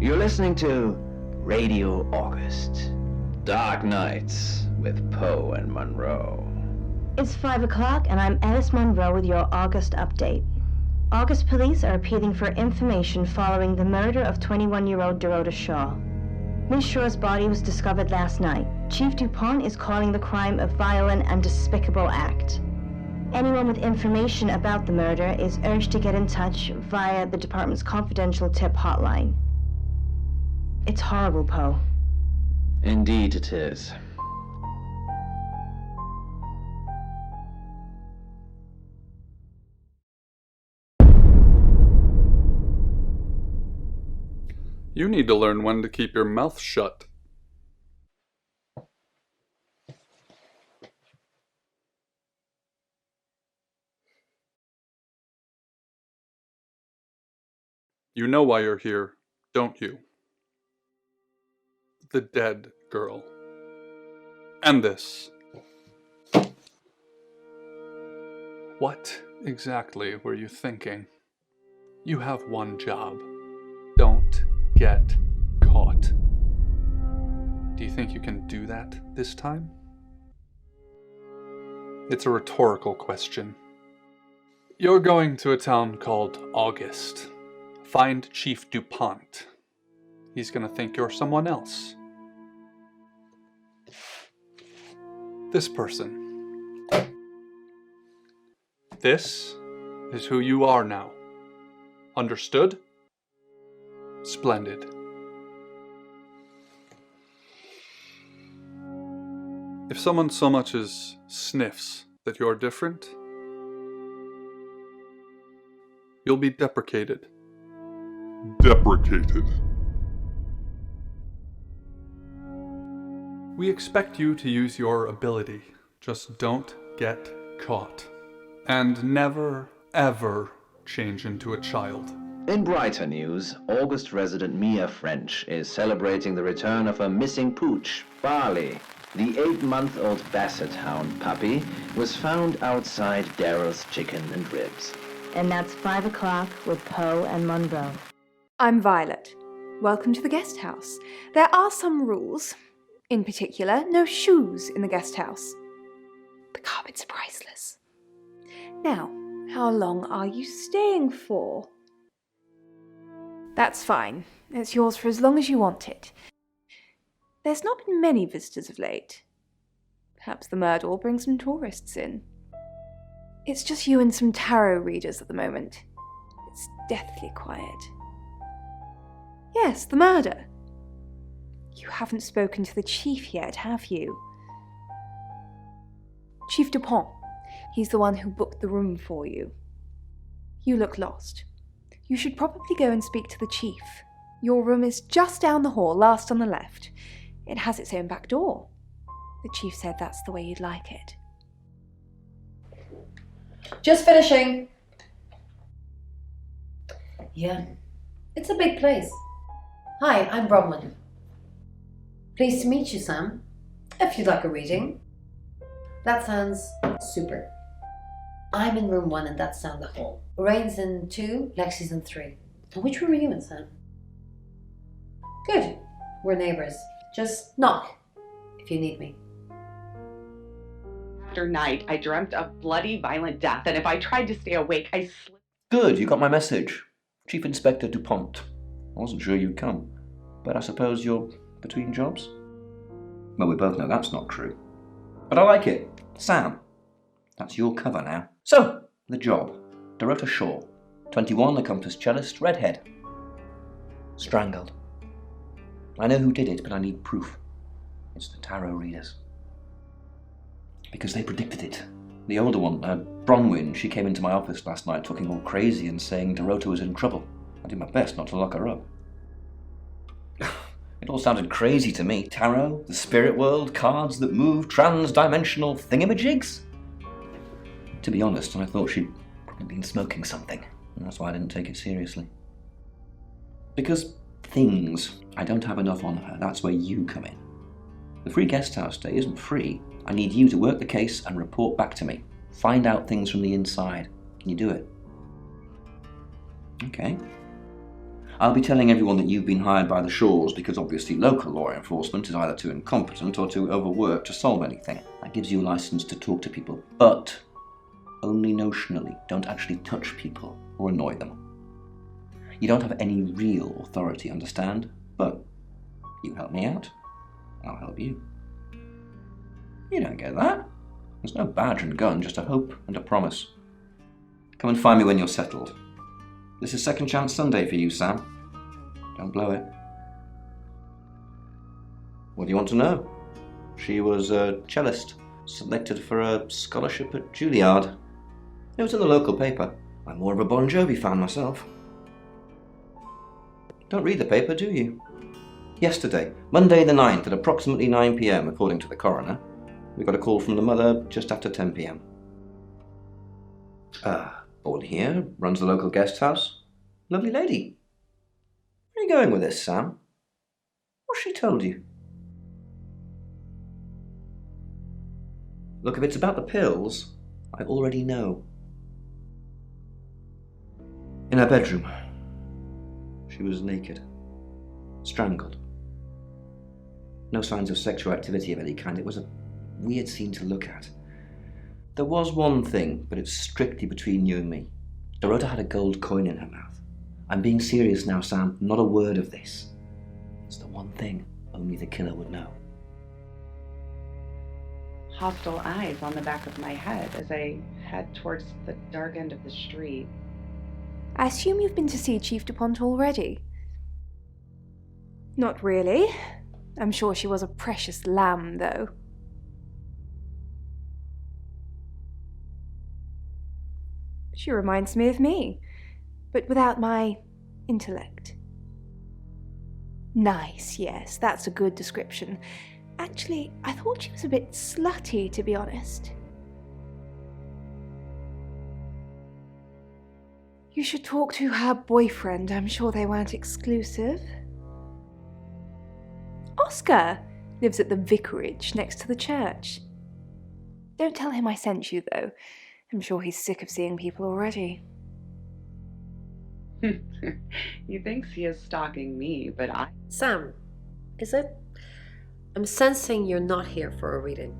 You're listening to Radio August. Dark Nights with Poe and Monroe. It's 5 o'clock and I'm Alice Monroe with your August update. August police are appealing for information following the murder of 21-year-old Dorota Shaw. Miss Shaw's body was discovered last night. Chief DuPont is calling the crime a violent and despicable act. Anyone with information about the murder is urged to get in touch via the department's confidential tip hotline. It's horrible, Poe. Indeed it is. You need to learn when to keep your mouth shut. You know why you're here, don't you? The dead girl. And this. What exactly were you thinking? You have one job. Don't get caught. Do you think you can do that this time? It's a rhetorical question. You're going to a town called August. Find Chief DuPont. He's gonna think you're someone else. This person. This is who you are now. Understood? Splendid. If someone so much as sniffs that you're different, you'll be deprecated. Deprecated. We expect you to use your ability. Just don't get caught. And never, ever change into a child. In brighter news, August resident Mia French is celebrating the return of her missing pooch, Barley. The 8-month-old Basset Hound puppy was found outside Daryl's Chicken and Ribs. And that's 5 o'clock with Poe and Monroe. I'm Violet. Welcome to the guest house. There are some rules. In particular, no shoes in the guest house. The carpets are priceless. Now, how long are you staying for? That's fine. It's yours for as long as you want it. There's not been many visitors of late. Perhaps the murder will bring some tourists in. It's just you and some tarot readers at the moment. It's deathly quiet. Yes, the murder. You haven't spoken to the chief yet, have you? Chief DuPont. He's the one who booked the room for you. You look lost. You should probably go and speak to the chief. Your room is just down the hall, last on the left. It has its own back door. The chief said that's the way you'd like it. Just finishing. Yeah, it's a big place. Hi, I'm Bronwyn. Pleased to meet you, Sam. If you'd like a reading. That sounds super. I'm in room 1 and that's down the hall. Lorraine's in 2, Lexi's in 3. And which room are you in, Sam? Good. We're neighbours. Just knock if you need me. After night, I dreamt of bloody, violent death, and if I tried to stay awake, I slipped. Good, you got my message. Chief Inspector DuPont. I wasn't sure you'd come, but I suppose you're between jobs? Well, we both know that's not true. But I like it. Sam. That's your cover now. So, the job. Dorota Shaw. 21, accomplished cellist, redhead. Strangled. I know who did it, but I need proof. It's the tarot readers. Because they predicted it. The older one, Bronwyn, she came into my office last night talking all crazy and saying Dorota was in trouble. I did my best not to lock her up. It all sounded crazy to me. Tarot, the spirit world, cards that move, trans-dimensional thingamajigs. To be honest, I thought she'd probably been smoking something, and that's why I didn't take it seriously. Because things, I don't have enough on her, that's where you come in. The free guest house stay isn't free. I need you to work the case and report back to me. Find out things from the inside. Can you do it? Okay. I'll be telling everyone that you've been hired by the Shaws because obviously local law enforcement is either too incompetent or too overworked to solve anything. That gives you a license to talk to people, but only notionally. Don't actually touch people or annoy them. You don't have any real authority, understand? But you help me out, I'll help you. You don't get that. There's no badge and gun, just a hope and a promise. Come and find me when you're settled. This is Second Chance Sunday for you, Sam. Don't blow it. What do you want to know? She was a cellist, selected for a scholarship at Juilliard. It was in the local paper. I'm more of a Bon Jovi fan myself. Don't read the paper, do you? Yesterday, Monday the 9th at approximately 9 p.m, according to the coroner, we got a call from the mother just after 10 p.m. Born here, runs the local guest house. Lovely lady. Where are you going with this, Sam? What's she told you? Look, if it's about the pills, I already know. In her bedroom, she was naked, strangled. No signs of sexual activity of any kind. It was a weird scene to look at. There was one thing, but it's strictly between you and me. Dorota had a gold coin in her mouth. I'm being serious now, Sam. Not a word of this. It's the one thing only the killer would know. Hostile eyes on the back of my head as I head towards the dark end of the street. I assume you've been to see Chief DuPont already? Not really. I'm sure she was a precious lamb, though. She reminds me of me, but without my intellect. Nice, yes, that's a good description. Actually, I thought she was a bit slutty, to be honest. You should talk to her boyfriend. I'm sure they weren't exclusive. Oscar lives at the vicarage next to the church. Don't tell him I sent you, though. I'm sure he's sick of seeing people already. He thinks he is stalking me, but I... Sam, is it? I'm sensing you're not here for a reading.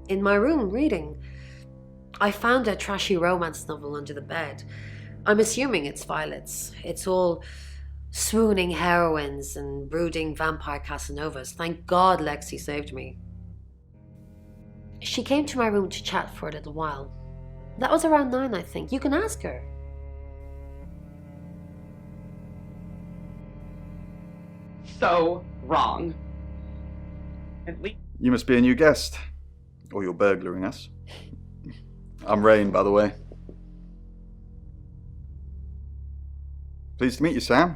In my room, reading. I found a trashy romance novel under the bed. I'm assuming it's Violet's. It's all swooning heroines and brooding vampire Casanovas. Thank God Lexi saved me. She came to my room to chat for a little while. That was around 9, I think. You can ask her. So wrong. At least... You must be a new guest. Or you're burglaring us. I'm Rain, by the way. Pleased to meet you, Sam.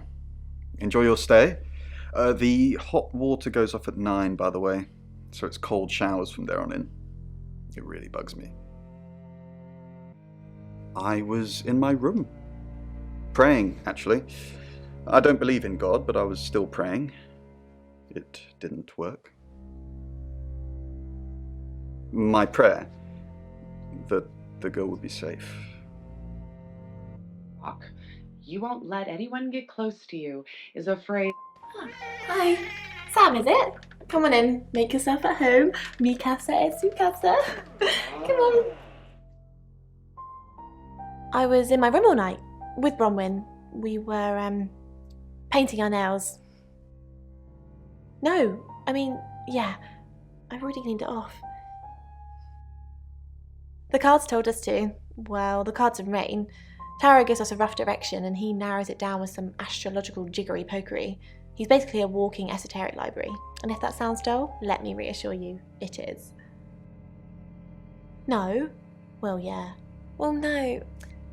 Enjoy your stay. The hot water goes off at 9, by the way, so it's cold showers from there on in. It really bugs me. I was in my room. Praying, actually. I don't believe in God, but I was still praying. It didn't work. My prayer, that the girl would be safe. You won't let anyone get close to you, is a phrase... Hi, Sam, is it? Come on in, make yourself at home. Mi casa es su casa. Come on. I was in my room all night with Bronwyn. We were painting our nails. No, I mean, yeah, I've already cleaned it off. The cards told us to. Well, the cards of Rain. Tarot gives us a rough direction and he narrows it down with some astrological jiggery-pokery. He's basically a walking esoteric library. And if that sounds dull, let me reassure you, it is. No? Well, yeah. Well, no.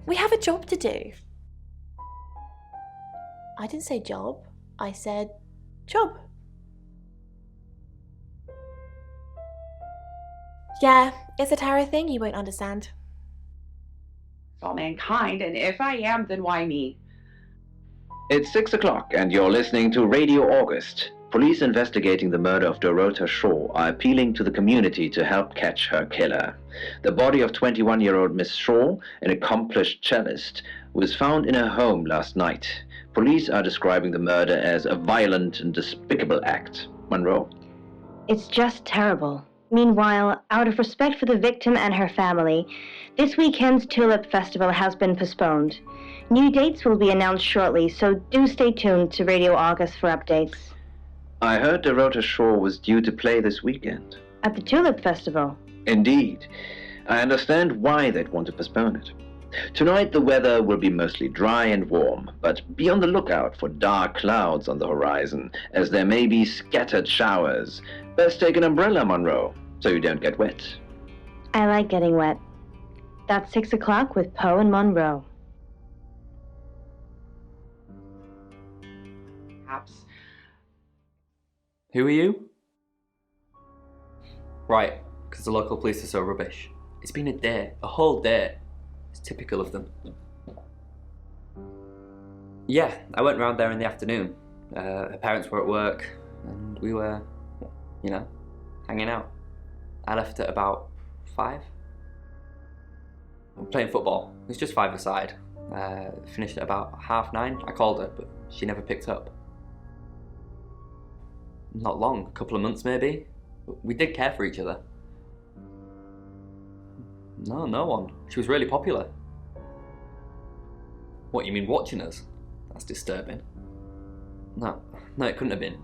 We have a job to do. I didn't say job. I said job. Yeah, it's a tarot thing you won't understand. all mankind, and if I am, then why me? It's 6 o'clock, and you're listening to Radio August. Police investigating the murder of Dorota Shaw are appealing to the community to help catch her killer. The body of 21-year-old Miss Shaw, an accomplished cellist, was found in her home last night. Police are describing the murder as a violent and despicable act. Monroe? It's just terrible. Meanwhile, out of respect for the victim and her family, this weekend's Tulip Festival has been postponed. New dates will be announced shortly, so do stay tuned to Radio August for updates. I heard Dorota Shore was due to play this weekend. At the Tulip Festival? Indeed. I understand why they'd want to postpone it. Tonight the weather will be mostly dry and warm, but be on the lookout for dark clouds on the horizon, as there may be scattered showers. Best take an umbrella, Monroe, so you don't get wet. I like getting wet. That's 6 o'clock with Poe and Monroe. Perhaps. Who are you? Right, because the local police are so rubbish. It's been a day, a whole day. It's typical of them. Yeah, I went round there in the afternoon. Her parents were at work, and we were, you know, hanging out. I left at about 5. I'm playing football. It was just 5-a-side. Finished at about 9:30. I called her, but she never picked up. Not long, a couple of months maybe. We did care for each other. No one. She was really popular. What, you mean watching us? That's disturbing. No, it couldn't have been.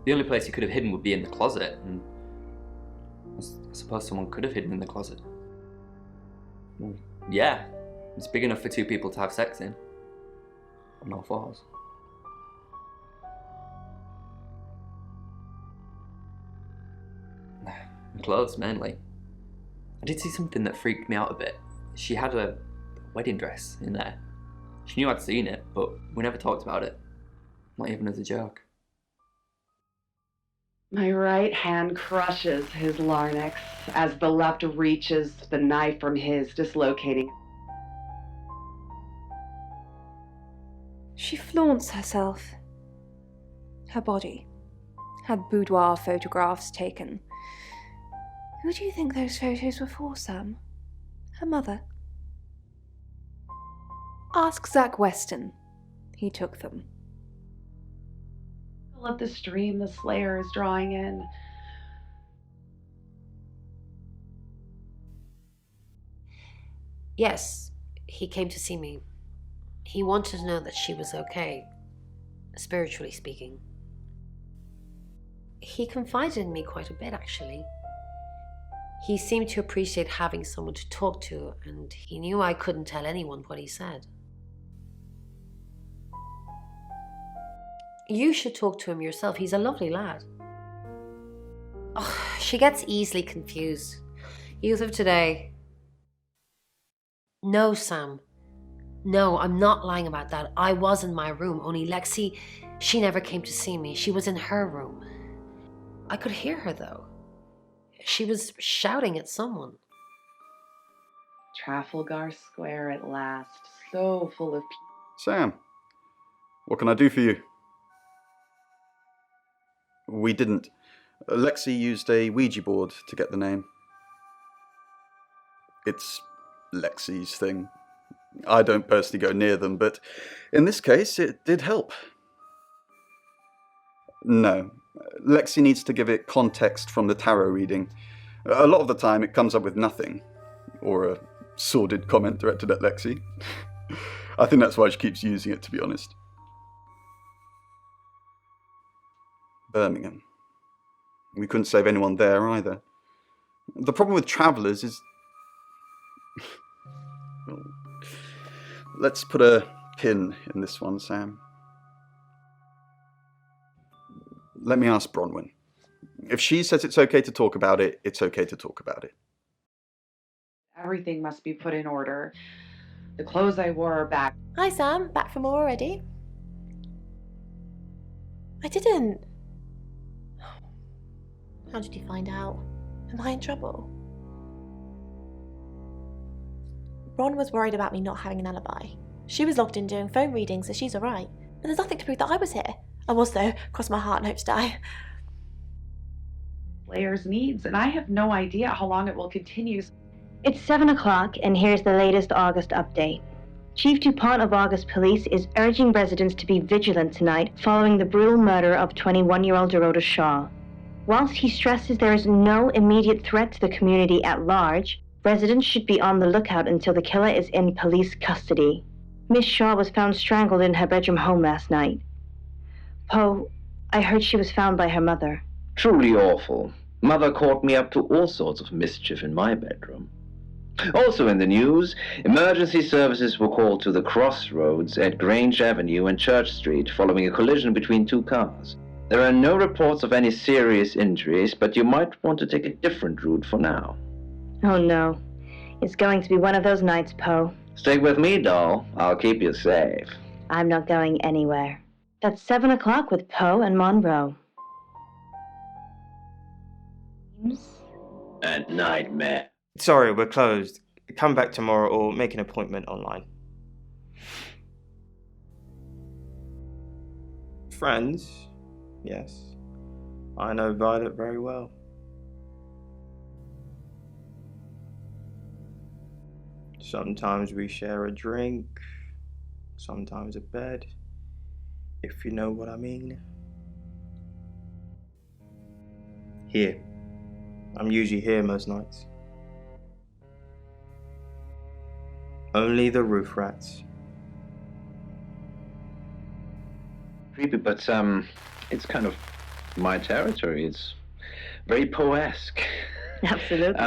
The only place you could have hidden would be in the closet, and I suppose someone could have hidden in the closet. Well, yeah, it's big enough for 2 people to have sex in. On all 4s. Clothes, mainly. I did see something that freaked me out a bit. She had a wedding dress in there. She knew I'd seen it, but we never talked about it. Not even as a joke. My right hand crushes his larynx as the left reaches the knife from his, dislocating. She flaunts herself. Her body. Had boudoir photographs taken. Who do you think those photos were for, Sam? Her mother? Ask Zach Weston. He took them. Of the stream the Slayer is drawing in. Yes, he came to see me. He wanted to know that she was okay, spiritually speaking. He confided in me quite a bit, actually. He seemed to appreciate having someone to talk to, and he knew I couldn't tell anyone what he said. You should talk to him yourself. He's a lovely lad. Oh, she gets easily confused. Youth of today. No, Sam. No, I'm not lying about that. I was in my room, only Lexi, she never came to see me. She was in her room. I could hear her, though. She was shouting at someone. Trafalgar Square at last, so full of people. Sam, what can I do for you? We didn't. Lexi used a Ouija board to get the name. It's Lexi's thing. I don't personally go near them, but in this case, it did help. No, Lexi needs to give it context from the tarot reading. A lot of the time, it comes up with nothing. Or a sordid comment directed at Lexi. I think that's why she keeps using it, to be honest. Birmingham. We couldn't save anyone there either. The problem with travellers is... Well, let's put a pin in this one, Sam. Let me ask Bronwyn. If she says it's okay to talk about it, it's okay to talk about it. Everything must be put in order. The clothes I wore are back. Hi, Sam. Back from war already? I didn't. How did you find out? Am I in trouble? Ron was worried about me not having an alibi. She was logged in doing phone readings, so she's alright. But there's nothing to prove that I was here. I was, though. Cross my heart and hope to die. Slayer's needs, and I have no idea how long it will continue. It's 7 o'clock, and here's the latest August update. Chief DuPont of August Police is urging residents to be vigilant tonight following the brutal murder of 21-year-old Dorota Shaw. Whilst he stresses there is no immediate threat to the community at large, residents should be on the lookout until the killer is in police custody. Miss Shaw was found strangled in her bedroom home last night. Poe, I heard she was found by her mother. Truly awful. Mother caught me up to all sorts of mischief in my bedroom. Also in the news, emergency services were called to the crossroads at Grange Avenue and Church Street following a collision between two cars. There are no reports of any serious injuries, but you might want to take a different route for now. Oh no. It's going to be one of those nights, Poe. Stick with me, doll. I'll keep you safe. I'm not going anywhere. That's 7 o'clock with Poe and Monroe. And nightmare. Sorry, we're closed. Come back tomorrow or make an appointment online. Friends? Yes. I know Violet very well. Sometimes we share a drink, sometimes a bed, if you know what I mean. Here. I'm usually here most nights. Only the roof rats. Creepy, but it's kind of my territory. It's very Poe-esque. Absolutely.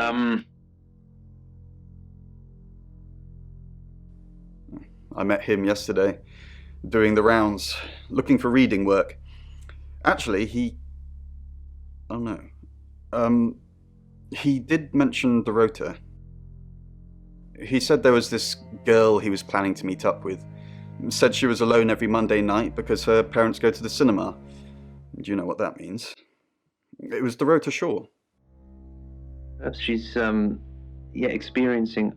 I met him yesterday, doing the rounds, looking for reading work. Actually, he did mention Dorota. He said there was this girl he was planning to meet up with. Said she was alone every Monday night because her parents go to the cinema. Do you know what that means? It was Dorota Shaw. Perhaps she's, experiencing...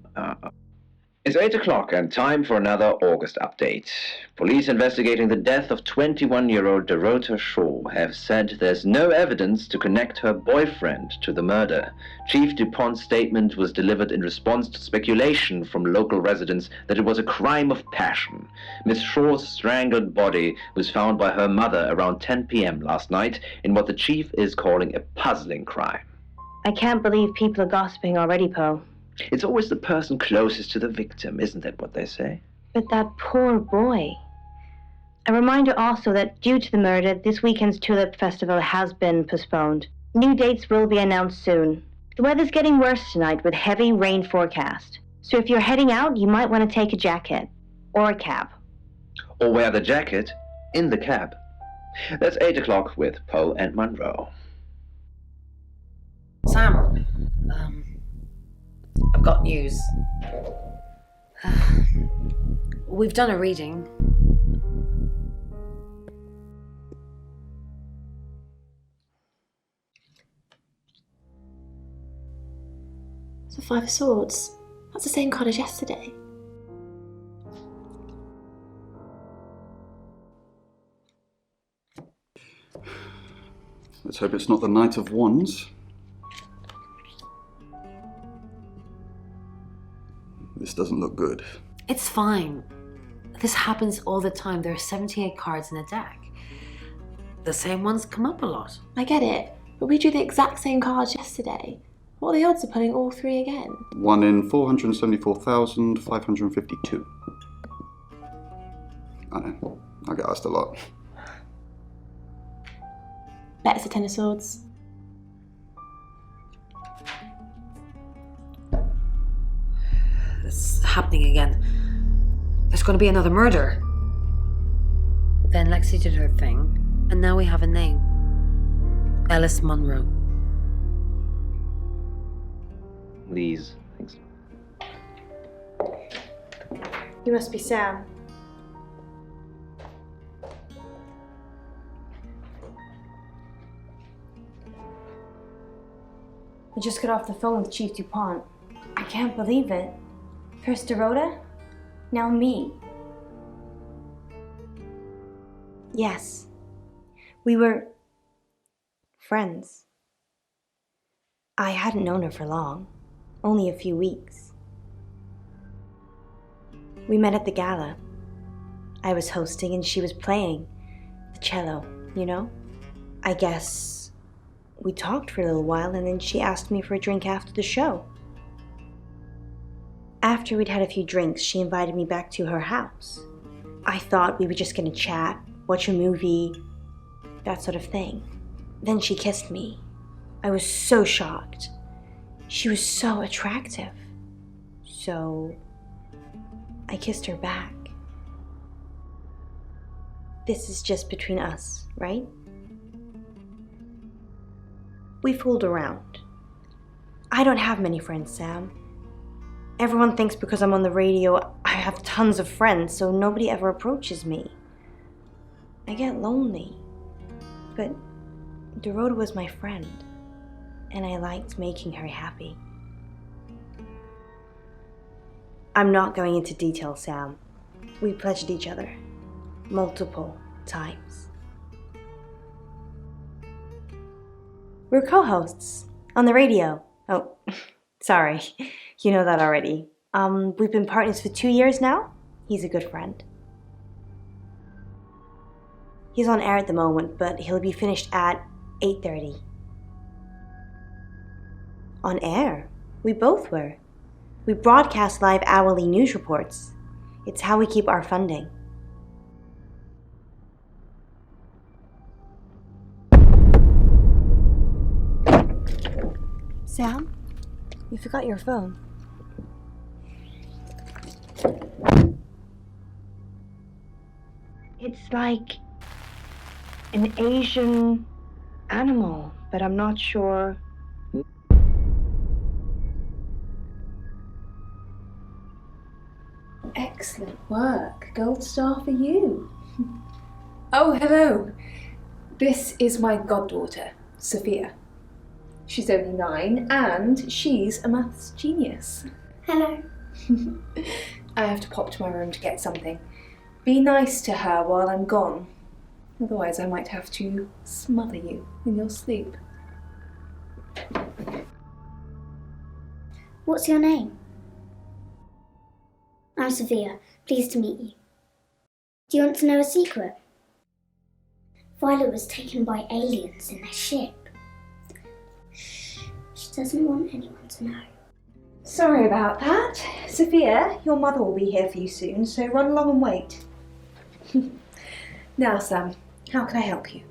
It's 8 o'clock and time for another August update. Police investigating the death of 21-year-old Dorota Shaw have said there's no evidence to connect her boyfriend to the murder. Chief DuPont's statement was delivered in response to speculation from local residents that it was a crime of passion. Miss Shaw's strangled body was found by her mother around 10 p.m. last night in what the chief is calling a puzzling crime. I can't believe people are gossiping already, Poe. It's always the person closest to the victim, isn't that what they say? But that poor boy. A reminder also that due to the murder, this weekend's Tulip Festival has been postponed. New dates will be announced soon. The weather's getting worse tonight with heavy rain forecast. So if you're heading out, you might want to take a jacket. Or a cab. Or wear the jacket in the cab. That's 8 o'clock with Poe and Monroe. Sam, I've got news. We've done a reading. The Five of Swords. That's the same card as yesterday. Let's hope it's not the Knight of Wands. This doesn't look good. It's fine. This happens all the time. There are 78 cards in a deck. The same ones come up a lot. I get it, but we drew the exact same cards yesterday. What are the odds of pulling all three again? 1 in 474,552. I know. I get asked a lot. Bet it's a Ten of Swords. It's happening again. There's going to be another murder. Then Lexi did her thing, and now we have a name. Alice Munro. These things. You must be Sam. I just got off the phone with Chief DuPont. I can't believe it. First Dorota, now me. Yes, we were friends. I hadn't known her for long, only a few weeks. We met at the gala. I was hosting and she was playing the cello, you know? I guess we talked for a little while and then she asked me for a drink after the show. After we'd had a few drinks, she invited me back to her house. I thought we were just gonna chat, watch a movie, that sort of thing. Then she kissed me. I was so shocked. She was so attractive. So I kissed her back. This is just between us, right? We fooled around. I don't have many friends, Sam. Everyone thinks because I'm on the radio, I have tons of friends, so nobody ever approaches me. I get lonely. But Dorota was my friend, and I liked making her happy. I'm not going into detail, Sam. We pledged each other multiple times. We're co-hosts on the radio. Oh, sorry. You know that already. We've been partners for 2 years now. He's a good friend. He's on air at the moment, but he'll be finished at 8:30. On air? We both were. We broadcast live hourly news reports. It's how we keep our funding. Sam, you forgot your phone. It's like an Asian animal, but I'm not sure. Excellent work. Gold star for you. Oh, hello. This is my goddaughter, Sophia. She's only 9 and she's a maths genius. Hello. I have to pop to my room to get something. Be nice to her while I'm gone. Otherwise I might have to smother you in your sleep. What's your name? I'm Sophia. Pleased to meet you. Do you want to know a secret? Violet was taken by aliens in their ship. Shh. She doesn't want anyone to know. Sorry about that. Sophia, your mother will be here for you soon, so run along and wait. Now, Sam, how can I help you?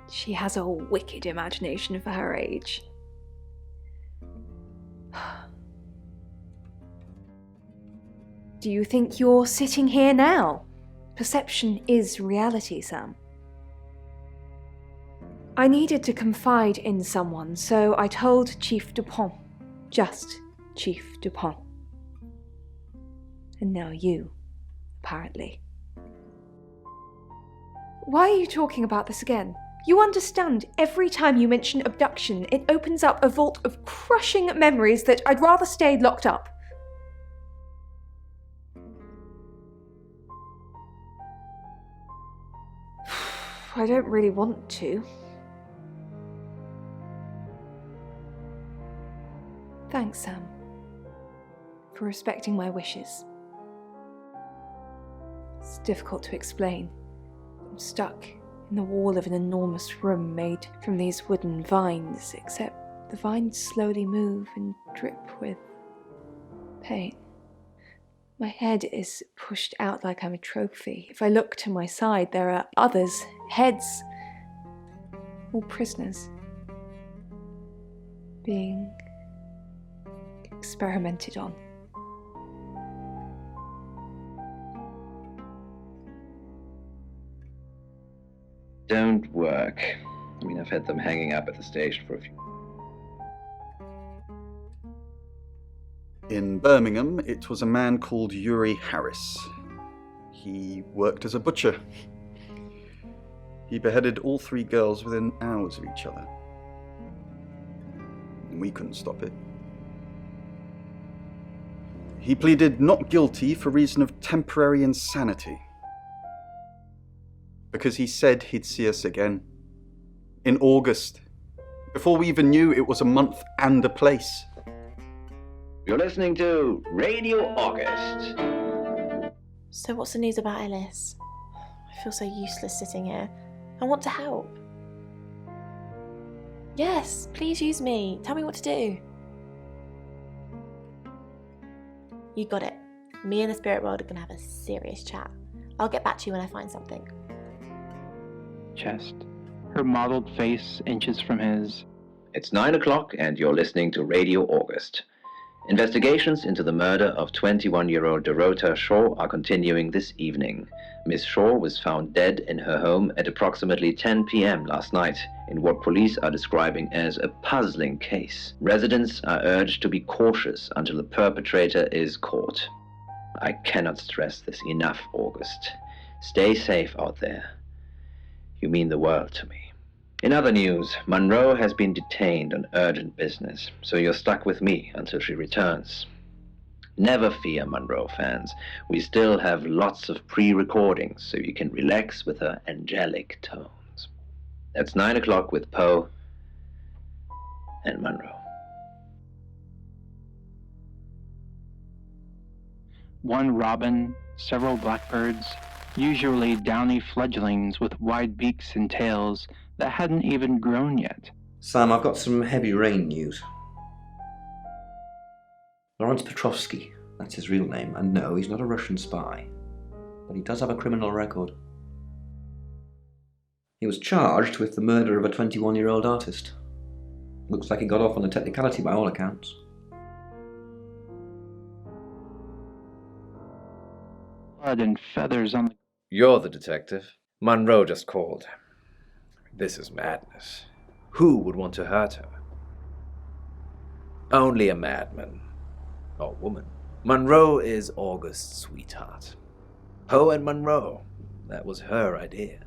She has a wicked imagination for her age. Do you think you're sitting here now? Perception is reality, Sam. I needed to confide in someone, so I told Chief Dupont. Just Chief Dupont. And now you, apparently. Why are you talking about this again? You understand, every time you mention abduction, it opens up a vault of crushing memories that I'd rather stay locked up. I don't really want to. Thanks, Sam, for respecting my wishes. It's difficult to explain. I'm stuck in the wall of an enormous room made from these wooden vines, except the vines slowly move and drip with pain. My head is pushed out like I'm a trophy. If I look to my side, there are others, heads, all prisoners, being experimented on. Don't work. I mean, I've had them hanging up at the station for a few. In Birmingham, it was a man called Yuri Harris. He worked as a butcher. He beheaded all 3 girls within hours of each other. And we couldn't stop it. He pleaded not guilty for reason of temporary insanity. Because he said he'd see us again. In August. Before we even knew it was a month and a place. You're listening to Radio August. So what's the news about Ellis? I feel so useless sitting here. I want to help. Yes, please use me. Tell me what to do. You got it. Me and the spirit world are going to have a serious chat. I'll get back to you when I find something. Chest. Her mottled face inches from his. It's 9 o'clock and you're listening to Radio August. Investigations into the murder of 21-year-old Dorota Shaw are continuing this evening. Miss Shaw was found dead in her home at approximately 10 p.m. last night in what police are describing as a puzzling case. Residents are urged to be cautious until the perpetrator is caught. I cannot stress this enough, August. Stay safe out there. You mean the world to me. In other news, Monroe has been detained on urgent business, so you're stuck with me until she returns. Never fear, Monroe fans. We still have lots of pre-recordings, so you can relax with her angelic tones. That's 9 o'clock with Poe and Monroe. One robin, several blackbirds, usually downy fledglings with wide beaks and tails that hadn't even grown yet. Sam, I've got some heavy rain news. Lawrence Petrovsky, that's his real name, and no, he's not a Russian spy. But he does have a criminal record. He was charged with the murder of a 21-year-old artist. Looks like he got off on a technicality by all accounts. Blood and feathers on the... You're the detective. Monroe just called. This is madness. Who would want to hurt her? Only a madman. Or woman. Monroe is August's sweetheart. Poe and Monroe. That was her idea.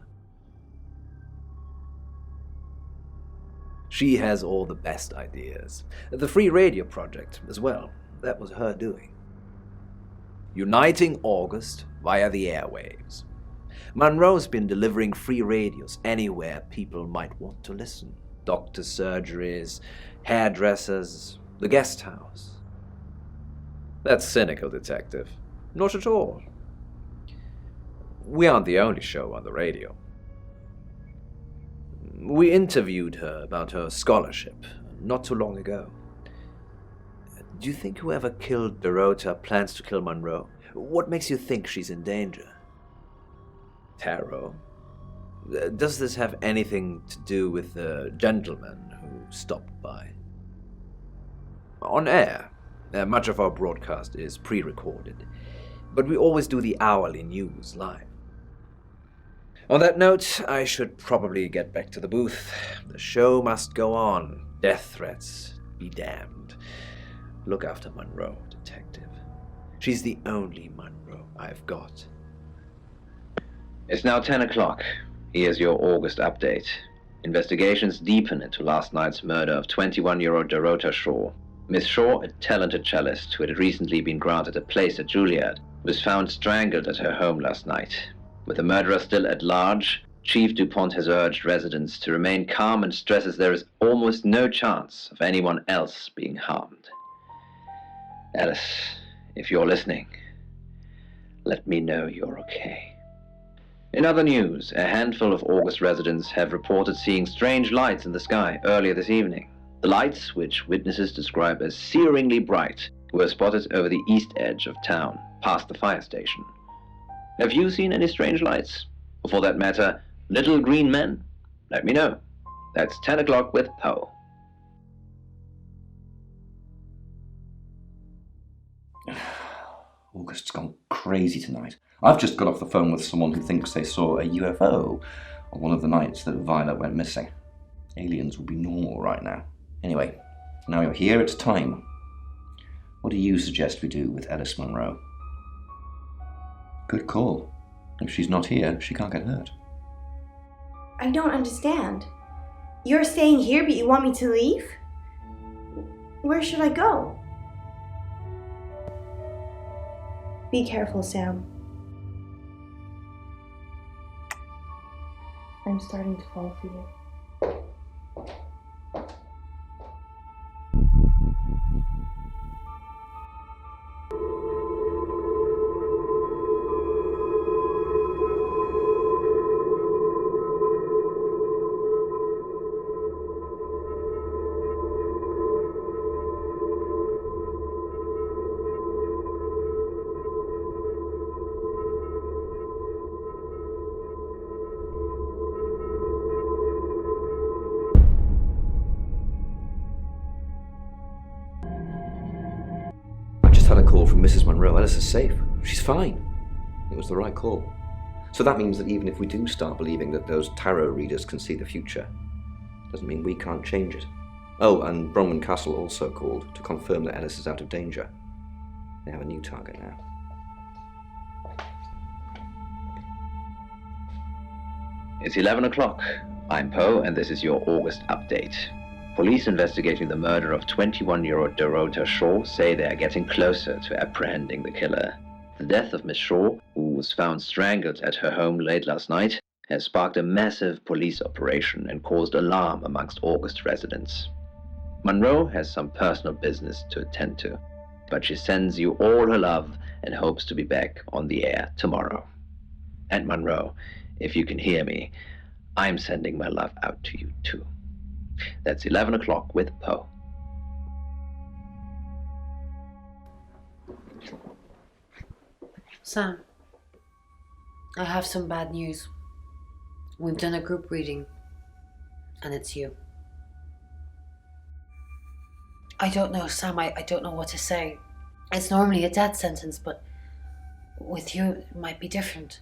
She has all the best ideas. The free radio project as well. That was her doing. Uniting August via the airwaves. Monroe's been delivering free radios anywhere people might want to listen. Doctor surgeries, hairdressers, the guest house. That's cynical, detective. Not at all. We aren't the only show on the radio. We interviewed her about her scholarship not too long ago. Do you think whoever killed Dorota plans to kill Monroe? What makes you think she's in danger? Tarot. Does this have anything to do with the gentleman who stopped by? On air, much of our broadcast is pre-recorded, but we always do the hourly news live. On that note, I should probably get back to the booth. The show must go on. Death threats be damned. Look after Monroe, detective. She's the only Monroe I've got. It's now 10 o'clock. Here's your August update. Investigations deepen into last night's murder of 21-year-old Dorota Shaw. Miss Shaw, a talented cellist who had recently been granted a place at Juilliard, was found strangled at her home last night. With the murderer still at large, Chief DuPont has urged residents to remain calm and stresses there is almost no chance of anyone else being harmed. Alice, if you're listening, let me know you're okay. In other news, a handful of August residents have reported seeing strange lights in the sky earlier this evening. The lights, which witnesses describe as searingly bright, were spotted over the east edge of town, past the fire station. Have you seen any strange lights? Or for that matter, little green men? Let me know. That's 10 o'clock with Poe. August's gone crazy tonight. I've just got off the phone with someone who thinks they saw a UFO on one of the nights that Violet went missing. Aliens would be normal right now. Anyway, now you're here, it's time. What do you suggest we do with Alice Monroe? Good call. If she's not here, she can't get hurt. I don't understand. You're staying here, but you want me to leave? Where should I go? Be careful, Sam. I'm starting to fall for you. from Mrs. Monroe. Alice is safe. She's fine. It was the right call. So that means that even if we do start believing that those tarot readers can see the future, doesn't mean we can't change it. Oh, and Bronwyn Castle also called to confirm that Ellis is out of danger. They have a new target now. It's 11 o'clock. I'm Poe, and this is your August update. Police investigating the murder of 21-year-old Dorota Shaw say they are getting closer to apprehending the killer. The death of Miss Shaw, who was found strangled at her home late last night, has sparked a massive police operation and caused alarm amongst August residents. Monroe has some personal business to attend to, but she sends you all her love and hopes to be back on the air tomorrow. And Monroe, if you can hear me, I'm sending my love out to you too. That's 11 o'clock with Poe. Sam, I have some bad news. We've done a group reading, and it's you. I don't know, Sam, I don't know what to say. It's normally a death sentence, but with you, it might be different.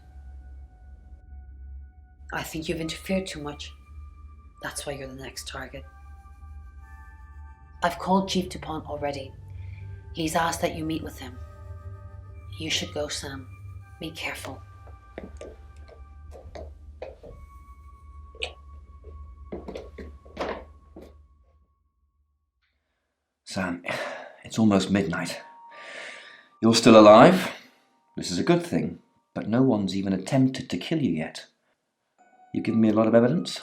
I think you've interfered too much. That's why you're the next target. I've called Chief DuPont already. He's asked that you meet with him. You should go, Sam. Be careful. Sam, it's almost midnight. You're still alive. This is a good thing, but no one's even attempted to kill you yet. You've given me a lot of evidence,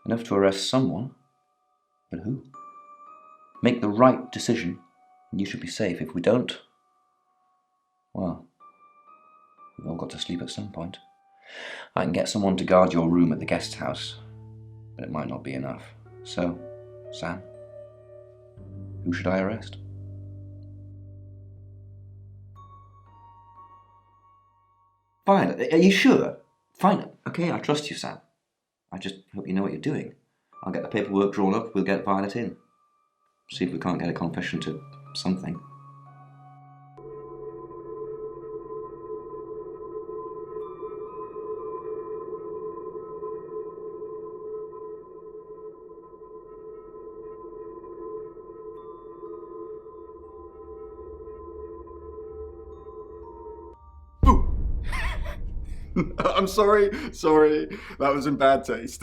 enough to arrest someone. But who? Make the right decision, and you should be safe. If we don't, well, we've all got to sleep at some point. I can get someone to guard your room at the guest house, but it might not be enough. So, Sam, who should I arrest? Fine, are you sure? Fine, okay, I trust you, Sam. I just hope you know what you're doing. I'll get the paperwork drawn up, we'll get Violet in. See if we can't get a confession to something. I'm sorry, that was in bad taste.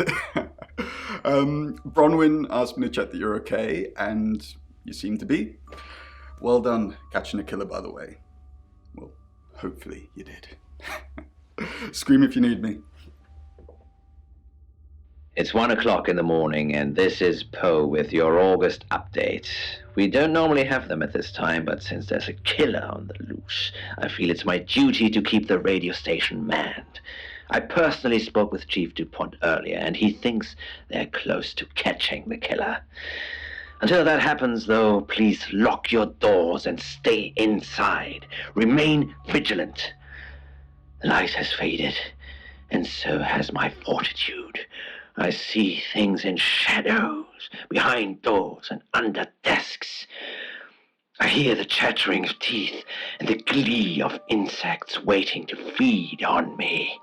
Bronwyn asked me to check that you're okay, and you seem to be. Well done catching a killer, by the way. Well, hopefully you did. Scream if you need me. It's 1 o'clock in the morning, and this is Poe with your August update. We don't normally have them at this time, but since there's a killer on the loose, I feel it's my duty to keep the radio station manned. I personally spoke with Chief DuPont earlier, and he thinks they're close to catching the killer. Until that happens, though, please lock your doors and stay inside. Remain vigilant. The light has faded, and so has my fortitude. I see things in shadows, behind doors and under desks. I hear the chattering of teeth and the glee of insects waiting to feed on me.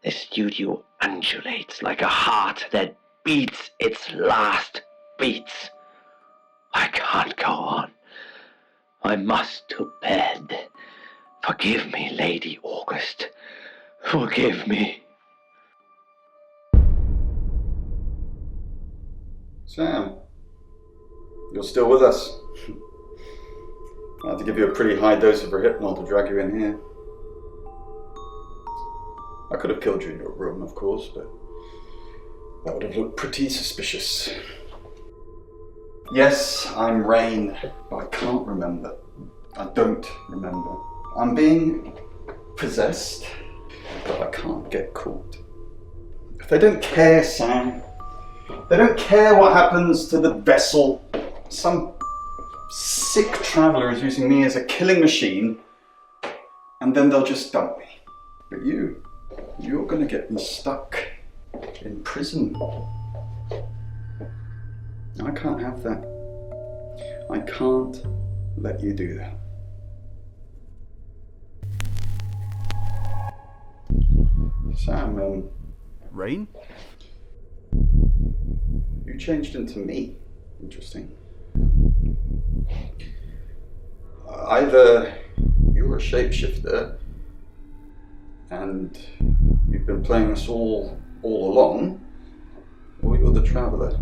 The studio undulates like a heart that beats its last beats. I can't go on. I must to bed. Forgive me, Lady August. Forgive me. Sam, you're still with us. I had to give you a pretty high dose of Rohypnol to drag you in here. I could have killed you in your room, of course, but that would have looked pretty suspicious. Yes, I'm Rain, but I can't remember. I don't remember. I'm being possessed, but I can't get caught. If they don't care, Sam, they don't care what happens to the vessel. Some sick traveller is using me as a killing machine, and then they'll just dump me. But you're gonna get me stuck in prison. I can't have that. I can't let you do that. Sam, Rain? You changed into me. Interesting. Either you're a shapeshifter and you've been playing us all along, or you're the traveller,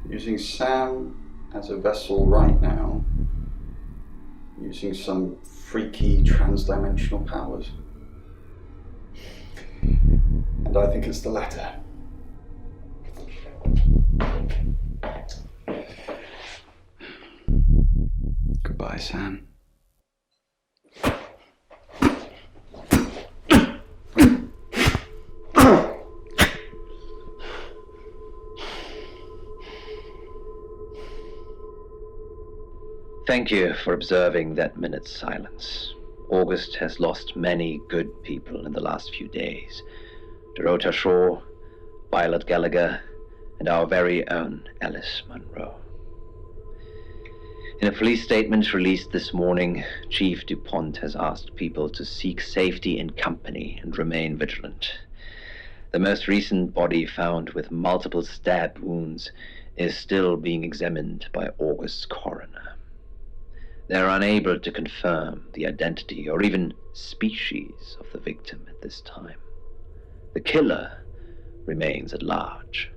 using Sam as a vessel right now, using some freaky trans-dimensional powers. And I think it's the latter. Goodbye, Sam. Thank you for observing that minute's silence. August has lost many good people in the last few days. Dorota Shaw, Violet Gallagher, and our very own Alice Munro. In a police statement released this morning, Chief DuPont has asked people to seek safety in company and remain vigilant. The most recent body, found with multiple stab wounds, is still being examined by August's coroner. They are unable to confirm the identity or even species of the victim at this time. The killer remains at large.